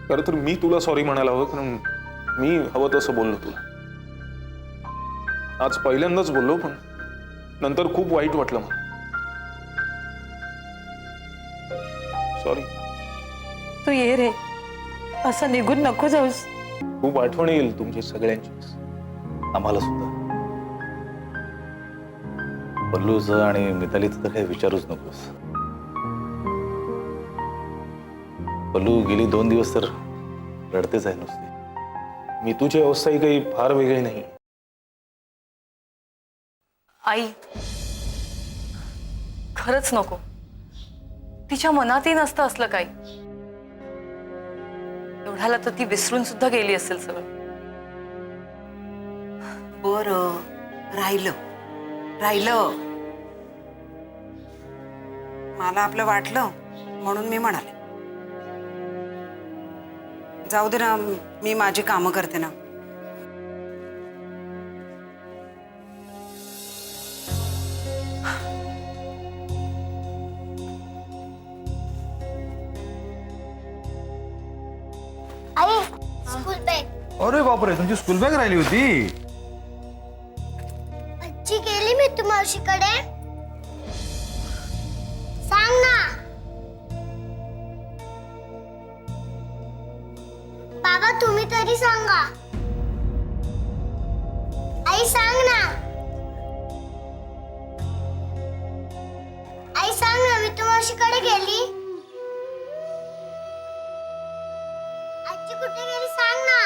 खरं तर मी तुला सॉरी म्हणायला हवं, कारण मी हवं तसं बोललो तुला. आज पहिल्यांदाच बोललो, पण नंतर खूप वाईट वाटलं मला. सॉरी. तू ये रे, असं निघून नको जाऊस. खूप आठवण येईल तुमची सगळ्यांची. आम्हाला सुद्धा. पल्लूचं आणि मितालीचं तर काही विचारूच नकोस. पल्लू गेली 2 दिवस तर रडतेच आहे नुसती. मी तुझी अवस्थाही काही फार वेगळी नाही. आई, खरंच नको. तिच्या मनातही नसतं असलं काही. एवढ्याला तर ती विसरून सुद्धा गेली असेल सगळं. बरं, राहिलं. मला आपलं वाटलं म्हणून मी म्हणाले. जाऊ दे ना, मी माझी कामं करते ना. आई, स्कूल बॅग. अरे बापरे, तुमची स्कूल बॅग राहिली होती. आजी गेली मी तू मावशीकडे. सांग ना. बाबा तुम्ही तरी सांगा. आई सांग ना. आई सांग ना, मी तू मावशीकडे गेली. आजी कुठे गेली सांग ना.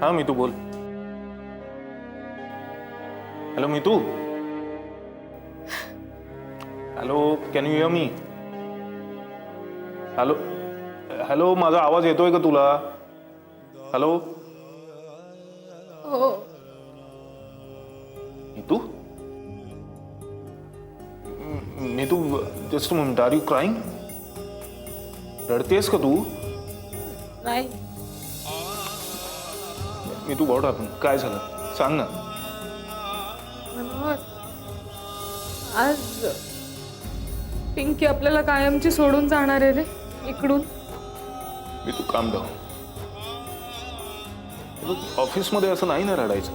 हाँ मीतू बोल. Hello Meetu. Hello, can you hear me? Hello hello, माझा आवाज येतोय का तुला? हेलो. हो. Meetu. Meetu, just minute. Are you crying? रडतेस का तू? नाही. Meetu, what happen? काय झालं सांग ना. आज पिंकी आपल्याला कायमची सोडून जाणार आहे रे इकडून. मीतू, काम डाऊन. ऑफिस मध्ये असं नाही ना रडायचं.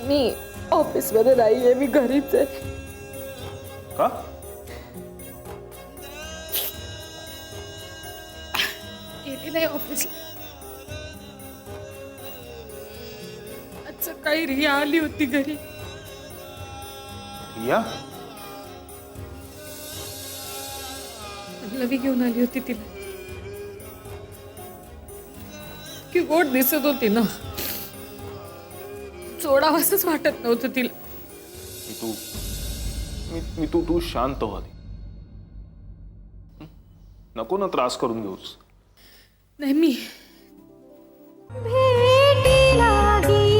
मी ऑफिस मध्ये नाहीये, मी घरीच आहे. का? गेली नाही ऑफिसला. आज सकाळी रिया आली होती घरी. या पल्लवी घेऊन आली होती तिला. की गोड दिसत होती ना, सोडावंसच वाटत नव्हतं तिला. तू शांत हो आधी. नको ना त्रास करून घेऊस. नाही मी भेटी लागी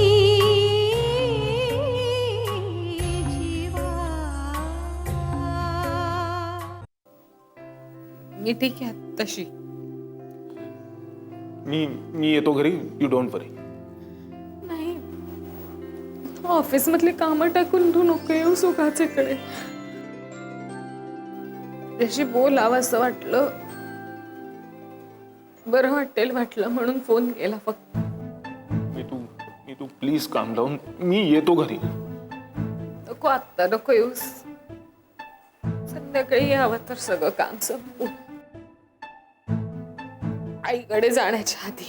जीवा. मी ठीक आहे तशी. मी येतो घरी. यू डोंट वरी. नाही, ऑफिस मधले काम टाकून तू नको येऊ सुखाचेकडे. त्याशी बोलावं असं वाटलं, बरं वाटलं म्हणून फोन केला फक्त. मी तू प्लीज काम डाऊन. मी येतो घरी. नको आत्ता नको येऊस. संध्याकाळी यावं तर सगळं काम संपू. आईकडे जाण्याच्या आधी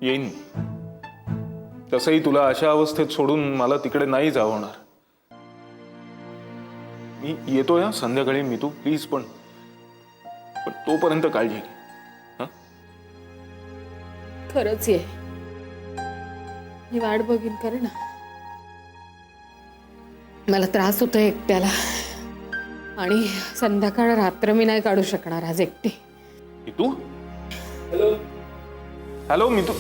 येईन. तसंही तुला अशा अवस्थेत सोडून मला तिकडे नाही जावं होणार. मी येतो या संध्याकाळी. मी तू प्लीज. पण तोपर्यंत काळजी घे. खरंच ये. मी वाट बघीन कर ना. मला त्रास होतोय एकट्याला, आणि संध्याकाळ रात्र मी नाही काढू शकणार आज एकटी. तू हॅलो मी तू.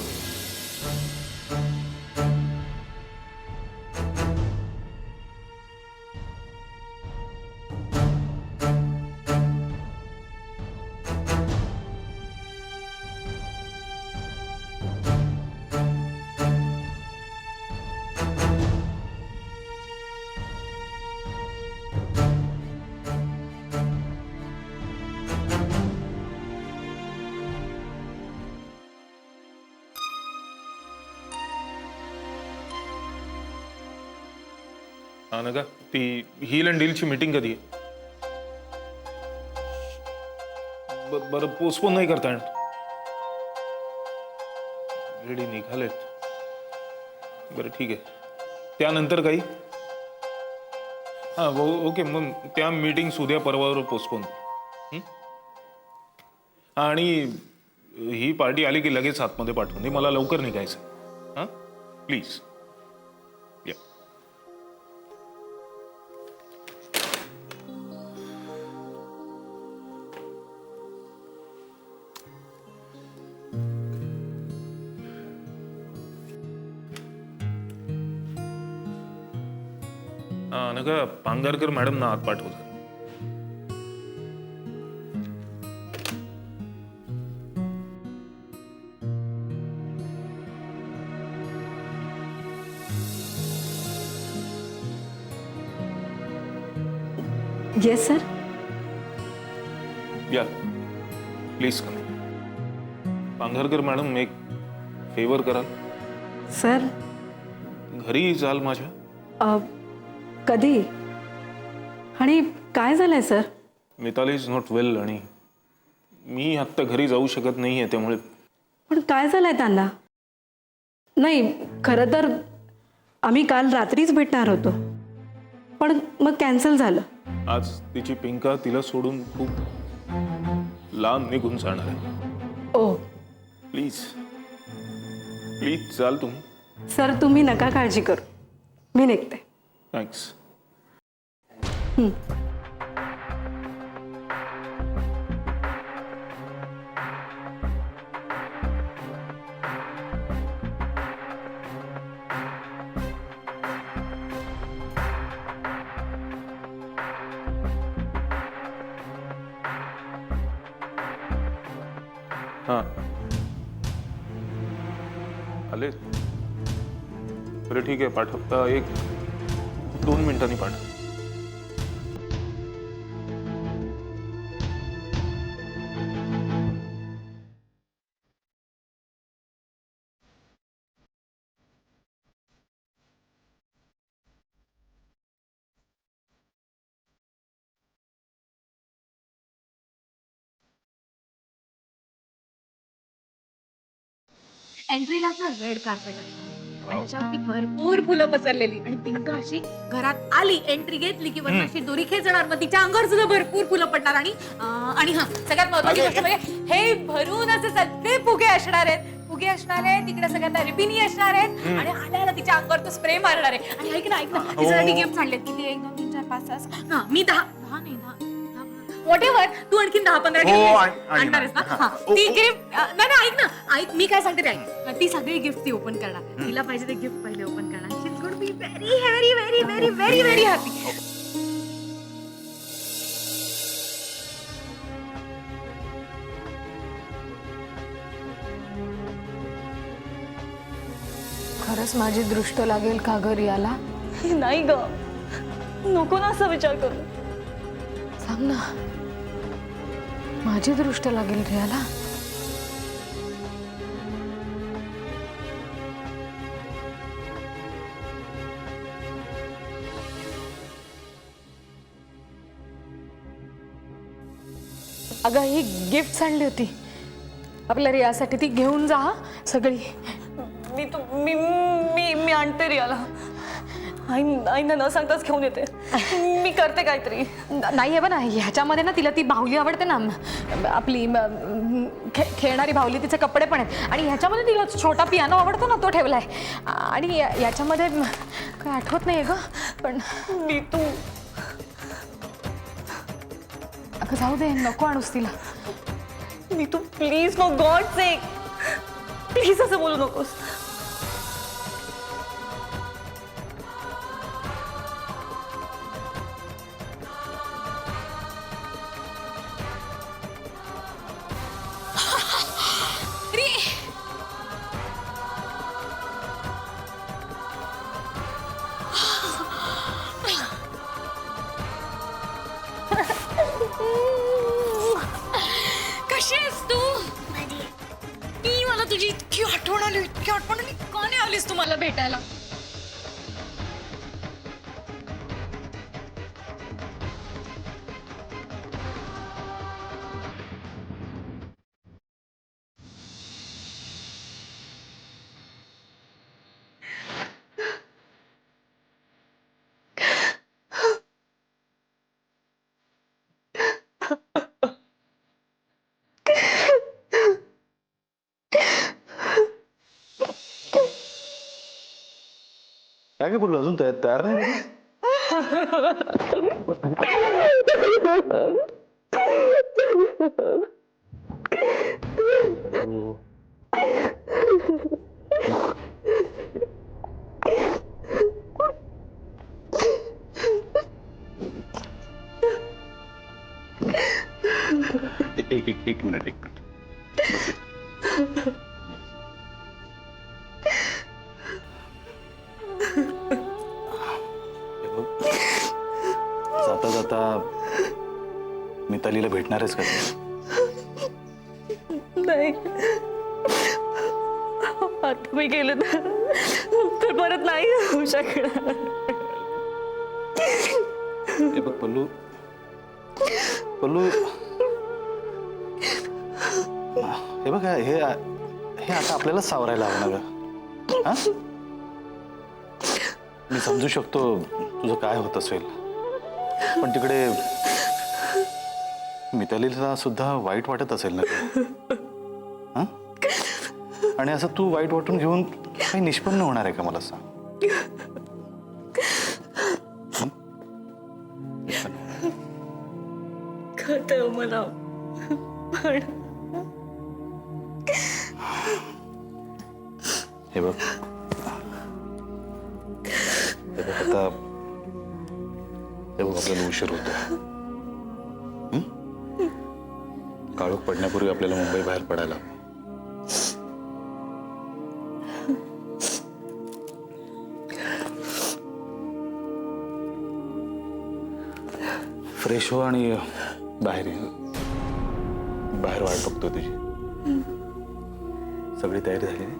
हा ना का ती हील अँड डीलची मीटिंग कधी आहे? बरं पोस्टपोन नाही करता येणार. रेडी निघालेत. बरं ठीक आहे. त्यानंतर काही? हां ओके. मग त्या मीटिंग्स उद्या परवावर पोस्टपोन. आणि ही पार्टी आली की लगेच आतमध्ये पाठवून दे. मला लवकर निघायचं. हां प्लीज. नका पांगारकर मॅडम ना आत पाठवतात. Yes sir. या प्लीज कम. पांघरकर मॅडम एक फेवर कराल? सर. घरी जाल माझ्या? कधी आणि काय झालंय सर? मिताली इज नॉट वेल आणि मी आत्ता घरी जाऊ शकत नाही आहे. त्यामुळे. पण काय झालंय त्यांना? नाही खरं तर आम्ही काल रात्रीच भेटणार होतो, पण मग कॅन्सल झालं. आज तिची पिंका तिला सोडून खूप लांब निघून जाणार आहे. ओ प्लीज प्लीज चाल तुम्ही. सर तुम्ही नका काळजी करू. मी निघते. थँक्स. हां आले. बरं ठीक आहे. पाठवता 1-2 मिनिटांनी पाठव. एंट्रीला ना रेड कार्पेट आणि त्याच्यावरती भरपूर फुलं पसरलेली आणि पिंक अशी घरात आली एंट्री घेतली की वरनं अशी दोरी खेचणार मग तिच्या अंगावर सुद्धा भरपूर फुलं पडणार आणि हा सगळ्यात महत्वाची गोष्ट म्हणजे हे भरून असे सगळे फुगे असणार आहेत तिकडे सगळ्यांना रिबिनी असणार आहेत आणि आल्याला तिच्या अंगावर तो स्प्रे मारणार आहे आणि ऐक ना तिच्यासाठी गिफ्ट आणले किती 1 2 3 4 5 6 हा मी 10 नाही 10 व्हॉटेवर तू आणखी 10-15 गिफ्ट आणणारच ना हा ती गिफ्ट नाही ऐक ना ऐक मी काय सांगते ते ऐक ती सगळी गिफ्ट ती ओपन करणार तिला पाहिजे ते गिफ्ट पहिले ओपन करणार she is going to be very very very very very very happy खरंच माझी दृष्ट लागेल का ग रियाला? नाही ग, नको ना असा विचार करू. सांग ना, माझी दृष्ट लागेल रियाला? अगं ही गिफ्ट आणली होती आपल्या रियासाठी, ती घेऊन जा सगळी. मी आणते रियाला. आईना न सांगताच घेऊन येते. मी करते काहीतरी. नाही आहे ना ह्याच्यामध्ये ना तिला ती बाहुली आवडते ना, आपली खेळणारी बाहुली, तिचे कपडे पण आहेत आणि ह्याच्यामध्ये तिला छोटा पियानो आवडतो ना, तो ठेवलाय. आणि याच्यामध्ये काय आठवत नाही ग, पण मी तू अगं जाऊ दे, नको आणूस तिला. मी तू please for God sake please असं बोलू नकोस. कशी आहेस तू? मला तुझी इतकी आठवण आली का नाही आलीस तू मला भेटायला? काय काय बोललो, अजून तयार नाही? एक मिनिट. जाता जाता मितालीला भेटणारच का? नाही, आता मी गेले तर परत नाही होऊ शकणार. हे बघ पल्लू, हे बघ हे आता आपल्याला सावरायला हवं ना ग. मी समजू शकतो तुझं काय होत असेल, पण तिकडे मितालीला सुद्धा वाईट वाटत असेल ना. आणि असं तू वाईट वाटून घेऊन काही निष्पन्न होणार आहे का, मला सांग? कळतंय मला, पण हे बघ आता आपल्याला उशीर होतो. काळोख पडण्यापूर्वी आपल्याला मुंबई बाहेर पडायला. फ्रेश हो आणि बाहेर वाट बघतो तुझी. सगळी तयारी झाली ना?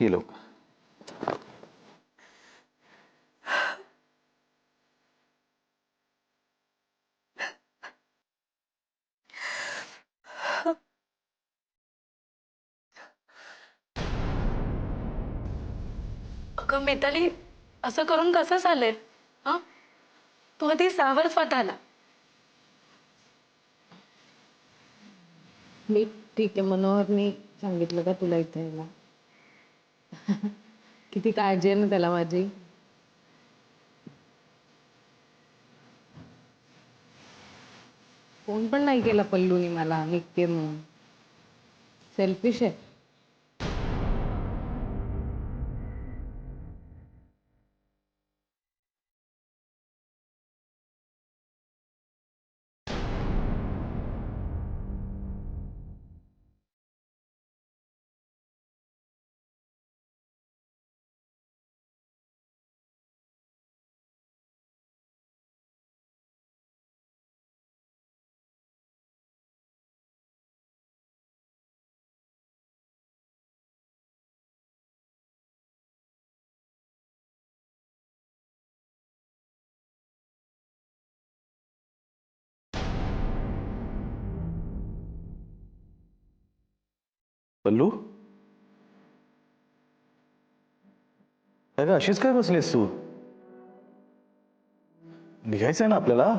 ये लोक अगं मिताली, असं करून कसं चालेल? हा, तू आधी सावर स्वतःला. मी ठीक आहे, मनोहरनी सांगितलं का तुला इथे यायला? किती काळजी आहे ना त्याला माझी. फोन पण नाही केला पल्लूनी मला निघते म्हणून. सेल्फिश आहे. पल्लू, अगं अशीच काय बसलीस तू? निघायचंय ना आपल्याला.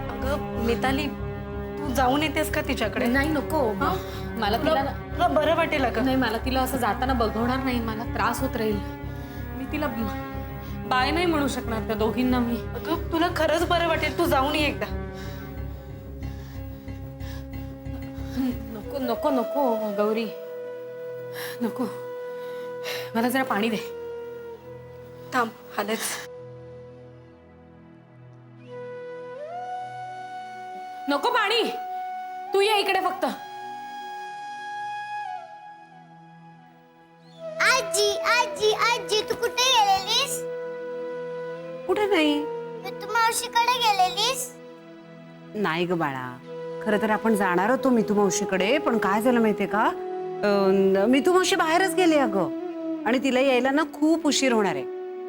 अगं मिताली, तू जाऊन येतेस का तिच्याकडे? नाही नको. मला तिला तुला बरं वाटेल अगं. नाही, मला तिला असं जाताना बघवणार नाही. मला त्रास होत राहील. मी तिला बाय नाही म्हणू शकणार त्या दोघींना मी. अगं तुला खरंच बरं वाटेल, तू जाऊन ये एकदा. नको नको नको गौरी, नको. मला जरा पाणी दे. थांब, आलेच. नको पाणी, तू ये इकडे फक्त. आजी आजी आजी तू कुठे गेलेलीस? कुठे नाही. मी तू मावशीकडे गेलेलीस? नाही ग बाळा, खरं तर आपण जाणार होतो मितू मावशीकडे, पण काय झालं माहितीये का, मितू मावशी बाहेरच गेली अगं, आणि तिला यायला ना खूप उशीर होणार आहे.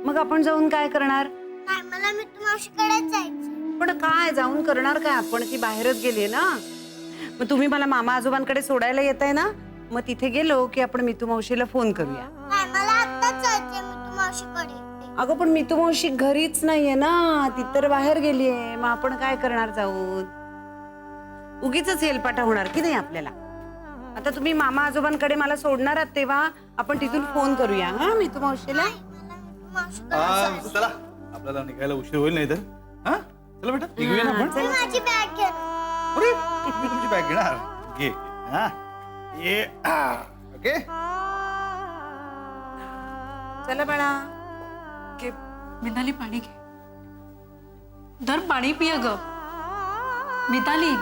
मग आपण जाऊन काय करणार? नाही, मला मी तू मावशीकडेच जायचं. पण काय जाऊन करणार काय आपण, ती बाहेरच गेली ना. मग तुम्ही मला मामा आजोबांकडे सोडायला येताय ना, मग तिथे गेलो की आपण मितू मावशीला फोन करूया. नाही, मला आत्ताच जायचंय मी तू मावशीकडे. अगं पण मितू मावशी घरीच नाहीये ना, ती तर बाहेर गेलीये. मग आपण काय करणार जाऊन? उगीच हेलपाटा होणार की नाही आपल्याला. आता तुम्ही मामा आजोबांकडे मला सोडणार आहात तेव्हा आपण तिथून फोन करूया हा मितू मावशीला. चला आपल्याला निघायला उशीर होईल नाही तर. हा चला बेटा निघूया ना आपण. मी माझी बॅग घेणार. अरे मी तुमची बॅग घेणार. घे. हा ये. ओके. चला बाळा. घे मिताली, पाणी घे. धर पाणी पिय ग मिताली.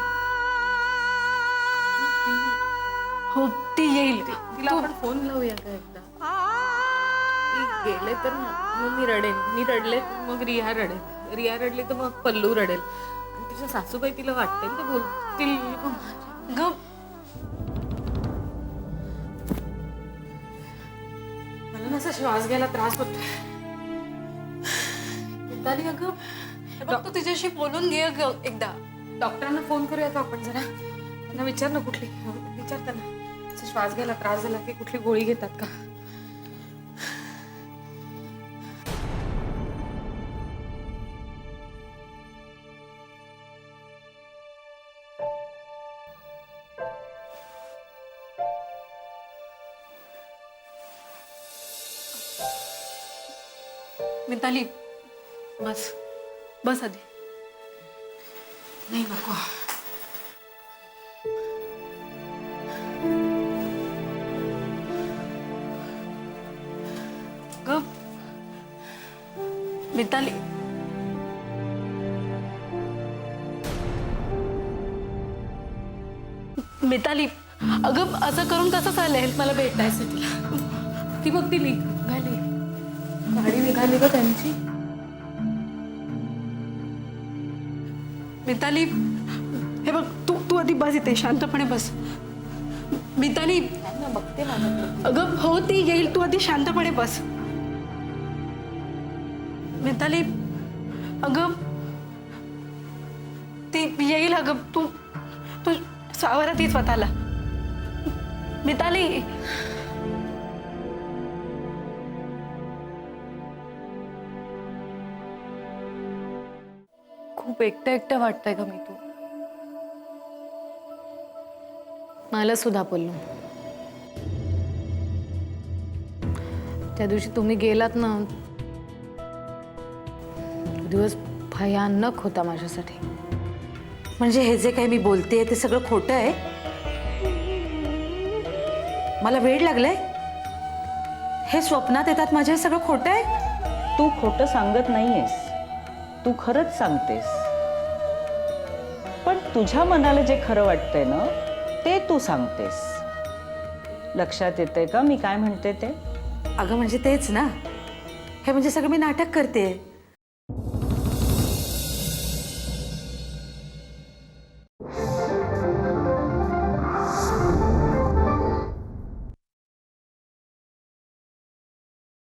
हो ती येईल. तिला आपण फोन लावूया का एकदा? ती गेले तर मग मी रडेल. मी रडले तर मग रिया रडेल. रिया रडली तर मग पल्लू रडेल. आणि तिच्या सासूबाई तिला वाटतील तर बोलतील ग. मला ना असा श्वास घ्यायला त्रास होतो. मिताली अगं, बघ तू तिच्याशी बोलून घे अगं एकदा. डॉक्टरांना फोन करूया का आपण जरा? त्यांना विचार ना कुठली, विचार त्यांना श्वास घ्यायला त्रास झाला की कुठली गोळी घेतात का. मिताली बस, बस आधी. नाही नको. मिताली मिताली अगं असं करून कसं चालेल मला भेटायचं तिला. ती बघ ती निघाली, गाडी निघाली का त्यांची. मिताली हे बघ तू तू आधी बस इथे शांतपणे बस. मिताली बघते माझ्याकडे. अगं हो ती येईल, तू आधी शांतपणे बस. मिताली अगं ती येईल. अगं तू तू सावरा ती स्वतःला. मिताली खूप एकटं एकटं वाटतंय का मी तू? मला सुद्धा बोललो. त्या दिवशी तुम्ही गेलात ना, तो दिवस भयानक होता माझ्यासाठी. म्हणजे हे जे काही मी बोलते ते सगळं खोटं आहे? मला वेड लागलाय? हे स्वप्नात येतात माझ्या, हे सगळं खोटं आहे? तू खोटं सांगत नाहीयेस, तू खरंच सांगतेस. पण तुझ्या मनाला जे खरं वाटतंय ना ते तू सांगतेस. लक्षात येतंय का मी काय म्हणते ते? अगं म्हणजे तेच ना, हे म्हणजे सगळं मी नाटक करते.